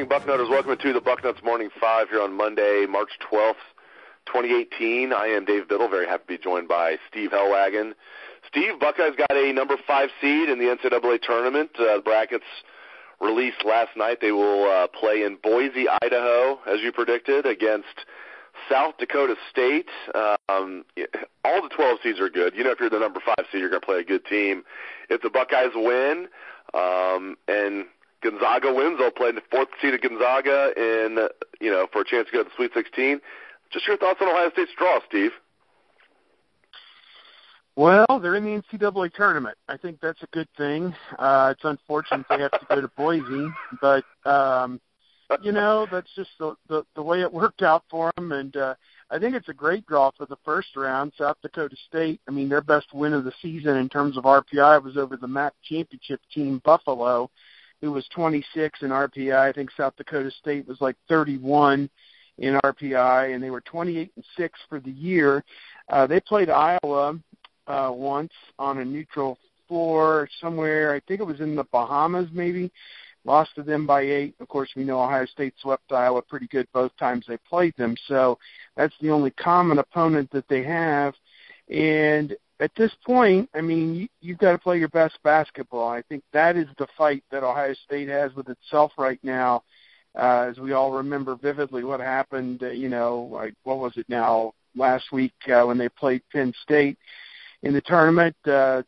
morning, Bucknutters. Welcome to the Bucknuts Morning 5 here on Monday, March 12th, 2018. I am Dave Biddle. Very happy to be joined by Steve Helwagen. Steve, Buckeyes got a number 5 seed in the NCAA Tournament. Brackets released last night. They will play in Boise, Idaho, as you predicted, against South Dakota State. All the 12 seeds are good. You know, if you're the number 5 seed, you're going to play a good team. If the Buckeyes win and Gonzaga wins, they'll play the 4th seeded Gonzaga for a chance to go to the Sweet 16. Just your thoughts on Ohio State's draw, Steve. Well, they're in the NCAA Tournament. I think that's a good thing. It's unfortunate they have to go to Boise, but that's just the way it worked out for them. And I think it's a great draw for the first round. South Dakota State, I mean, their best win of the season in terms of RPI was over the MAC championship team, Buffalo, who was 26 in RPI. I think South Dakota State was like 31 in RPI, and they were 28-6 for the year. They played Iowa once on a neutral floor somewhere. I think it was in the Bahamas maybe. Lost to them by 8. Of course, we know Ohio State swept Iowa pretty good both times they played them. So that's the only common opponent that they have. And at this point, I mean, you've got to play your best basketball. I think that is the fight that Ohio State has with itself right now. As we all remember vividly what happened, what was it now, last week when they played Penn State in the tournament,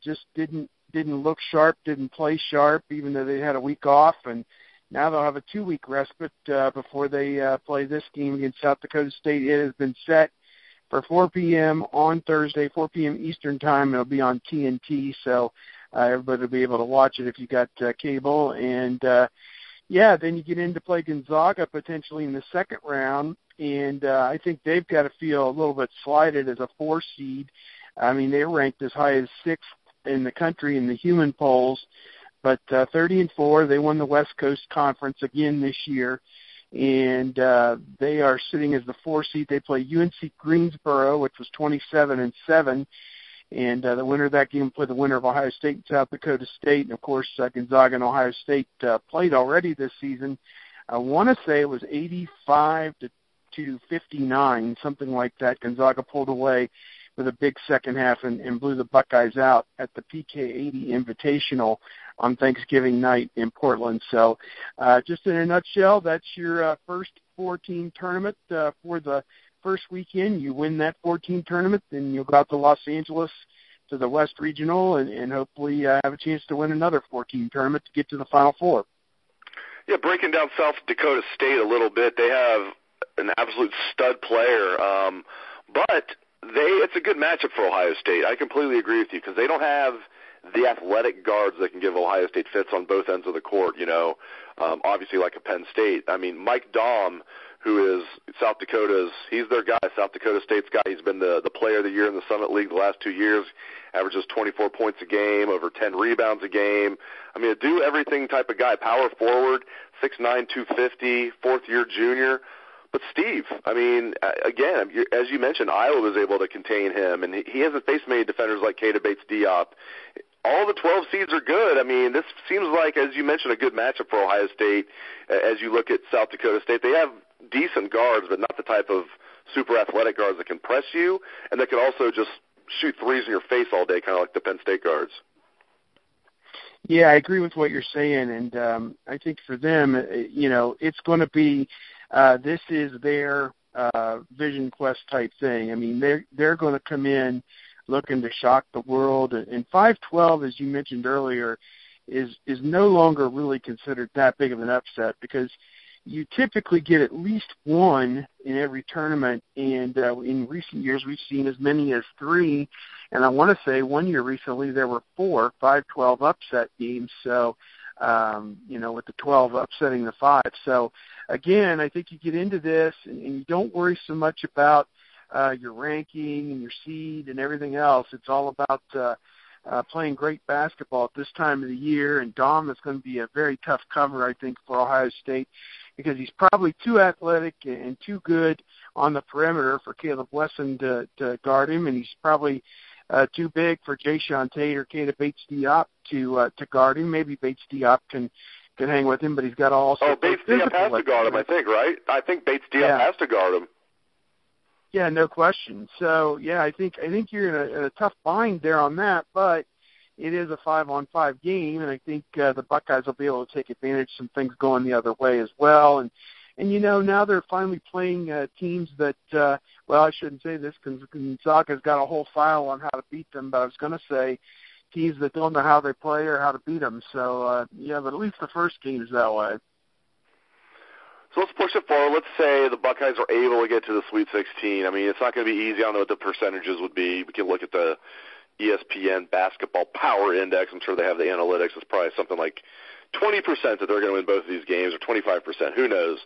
just didn't look sharp, didn't play sharp, even though they had a week off, and now they'll have a 2-week respite before they play this game against South Dakota State. It has been set for 4 p.m. on Thursday, 4 p.m. Eastern Time. It'll be on TNT, so everybody will be able to watch it if you got cable. And, then you get in to play Gonzaga potentially in the second round, and I think they've got to feel a little bit slighted as a 4 seed. I mean, they're ranked as high as 6th in the country in the human polls, but 30-4. They won the West Coast Conference again this year, and they are sitting as the 4 seed. They play UNC Greensboro, which was 27-7, and the winner of that game will play the winner of Ohio State and South Dakota State. And of course, Gonzaga and Ohio State played already this season. I want to say it was 85-59, something like that. Gonzaga pulled away with a big second half and blew the Buckeyes out at the PK80 Invitational on Thanksgiving night in Portland. So just in a nutshell, that's your first 4-team tournament for the first weekend. You win that 4-team tournament, then you'll go out to Los Angeles to the West Regional and hopefully have a chance to win another 4-team tournament to get to the Final Four. Yeah, breaking down South Dakota State a little bit, they have an absolute stud player, but it's a good matchup for Ohio State. I completely agree with you because they don't have the athletic guards that can give Ohio State fits on both ends of the court, obviously like a Penn State. I mean, Mike Daum, who is South Dakota's, he's their guy, South Dakota State's guy. He's been the player of the year in the Summit League the last 2 years, averages 24 points a game, over 10 rebounds a game. I mean, a do-everything type of guy, power forward, 6'9", 250, fourth-year junior. But Steve, I mean, again, as you mentioned, Iowa was able to contain him, and he hasn't faced many defenders like Keita Bates-Diop. All the 12 seeds are good. I mean, this seems like, as you mentioned, a good matchup for Ohio State. As you look at South Dakota State, they have decent guards, but not the type of super athletic guards that can press you and that can also just shoot threes in your face all day, kind of like the Penn State guards. Yeah, I agree with what you're saying, and I think for them, it's going to be this is their Vision Quest type thing. I mean, they're going to come in looking to shock the world, and 5-12, as you mentioned earlier, is no longer really considered that big of an upset because you typically get at least one in every tournament, and in recent years we've seen as many as 3, and I want to say 1 year recently there were 4 5-12 upset games, so with the 12 upsetting the 5. So again, I think you get into this and you don't worry so much about your ranking and your seed and everything else. It's all about playing great basketball at this time of the year, and Daum is going to be a very tough cover, I think, for Ohio State because he's probably too athletic and too good on the perimeter for Caleb Wesson to guard him, and he's probably too big for Jayshawn Tate or Keita Bates-Diop to guard him. Maybe Bates-Diop can can hang with him, but he's got to also. Oh, Bates-Diop has to guard him, I think, right? I think Bates-Diop has to guard him. Yeah, no question. So, yeah, I think you're in a tough bind there on that, but it is a 5-on-5 game, and I think the Buckeyes will be able to take advantage of some things going the other way as well. And now they're finally playing teams that, well, I shouldn't say this because Gonzaga's got a whole file on how to beat them, but I was going to say teams that don't know how they play or how to beat them. So, yeah, but at least the first game is that way. So let's push it forward. Let's say the Buckeyes are able to get to the Sweet 16. I mean, it's not going to be easy. I don't know what the percentages would be. We can look at the ESPN Basketball Power Index. I'm sure they have the analytics. It's probably something like 20% that they're going to win both of these games, or 25%, who knows,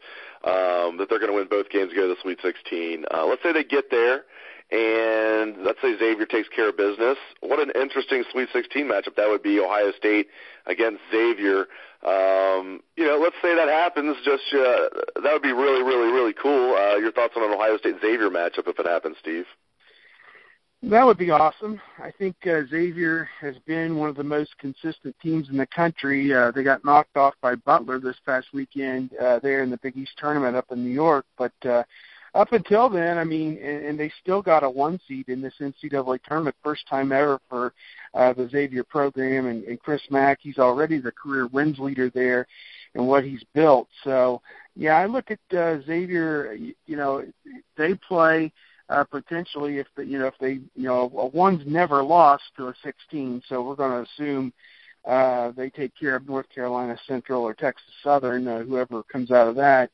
that they're going to win both games to go to the Sweet 16. Let's say they get there, and let's say Xavier takes care of business. What an interesting Sweet 16 matchup that would be, Ohio State against Xavier. Let's say that happens. That would be really, really, really cool. Your thoughts on an Ohio State-Xavier matchup if it happens, Steve? That would be awesome. I think Xavier has been one of the most consistent teams in the country. They got knocked off by Butler this past weekend there in the Big East tournament up in New York. But up until then, I mean, and they still got a 1 seed in this NCAA tournament, first time ever for the Xavier program. And Chris Mack, he's already the career wins leader there and what he's built. So, yeah, I look at Xavier, they play potentially if a one's never lost to a 16, so we're going to assume they take care of North Carolina Central or Texas Southern, whoever comes out of that.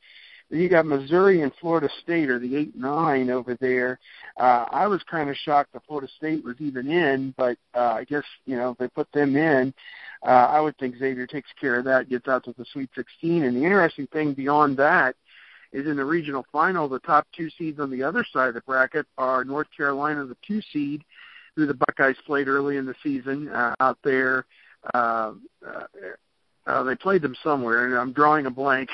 Then you got Missouri and Florida State, or the 8-9 over there. I was kind of shocked that Florida State was even in, but I guess, they put them in. I would think Xavier takes care of that, gets out to the Sweet 16. And the interesting thing beyond that is in the regional final, the top 2 seeds on the other side of the bracket are North Carolina, the 2 seed, who the Buckeyes played early in the season out there. They played them somewhere, and I'm drawing a blank.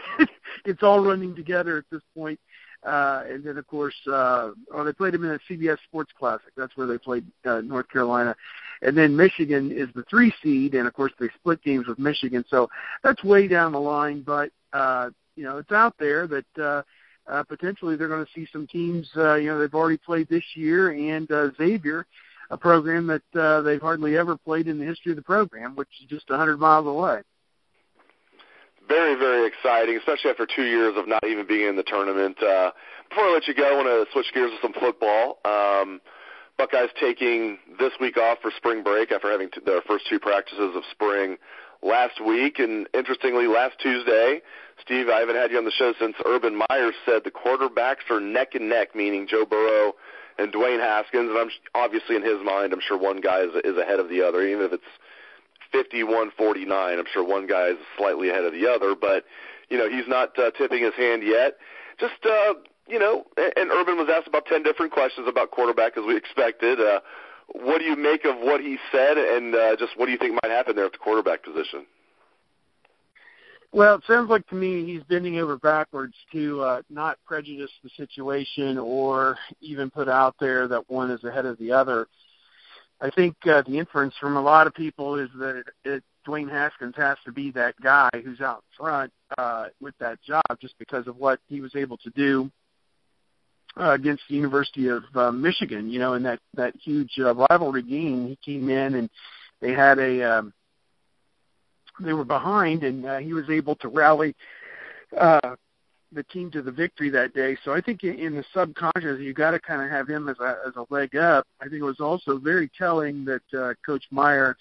It's all running together at this point. And then, of course, they played them in a CBS Sports Classic. That's where they played North Carolina. And then Michigan is the 3 seed, and, of course, they split games with Michigan. So that's way down the line, but it's out there that potentially they're going to see some teams, they've already played this year, and Xavier, a program that they've hardly ever played in the history of the program, which is just 100 miles away. Very, very exciting, especially after 2 years of not even being in the tournament. Before I let you go, I want to switch gears to some football. Buckeyes taking this week off for spring break after having their first 2 practices of spring last week. And interestingly, last Tuesday, Steve, I haven't had you on the show since Urban Meyer said the quarterbacks are neck and neck, meaning Joe Burrow and Dwayne Haskins. And obviously in his mind, I'm sure one guy is ahead of the other, even if it's 51-49. I'm sure one guy is slightly ahead of the other, but, he's not tipping his hand yet. Just, and Urban was asked about 10 different questions about quarterback as we expected. What do you make of what he said, and just what do you think might happen there at the quarterback position? Well, it sounds like to me he's bending over backwards to not prejudice the situation or even put out there that one is ahead of the other. I think the inference from a lot of people is that Dwayne Haskins has to be that guy who's out front with that job just because of what he was able to do against the University of Michigan, in that huge rivalry game. He came in and they had they were behind, and he was able to rally the team to the victory that day. So I think in the subconscious, you got to kind of have him as a leg up. I think it was also very telling that Coach Meyer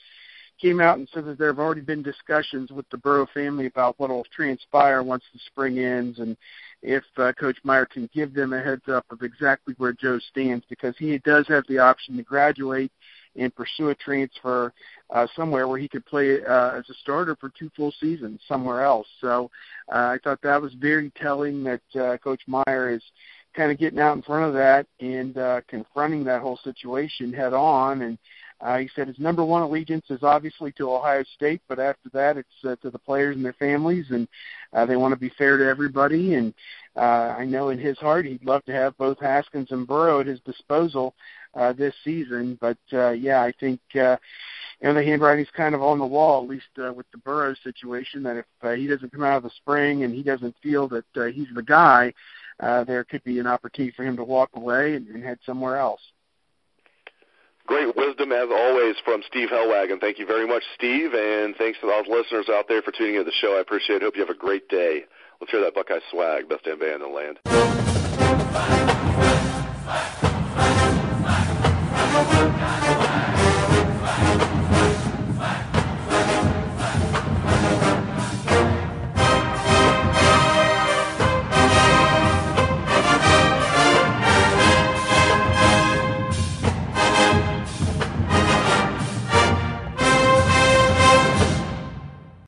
came out and said that there have already been discussions with the Burrow family about what will transpire once the spring ends, and if Coach Meyer can give them a heads up of exactly where Joe stands, because he does have the option to graduate and pursue a transfer somewhere where he could play as a starter for 2 full seasons somewhere else. So I thought that was very telling that Coach Meyer is kind of getting out in front of that and confronting that whole situation head on. And he said his number one allegiance is obviously to Ohio State, but after that it's to the players and their families, and they want to be fair to everybody. And I know in his heart he'd love to have both Haskins and Burrow at his disposal this season. But, I think the handwriting's kind of on the wall, at least with the Burrows situation, that if he doesn't come out of the spring and he doesn't feel that he's the guy, there could be an opportunity for him to walk away and head somewhere else. Great wisdom, as always, from Steve Helwagen. Thank you very much, Steve, and thanks to all the listeners out there for tuning into the show. I appreciate it. Hope you have a great day. Let's hear that Buckeye swag, best damn band in the land. Swag, swag, swag, swag, swag, swag, swag.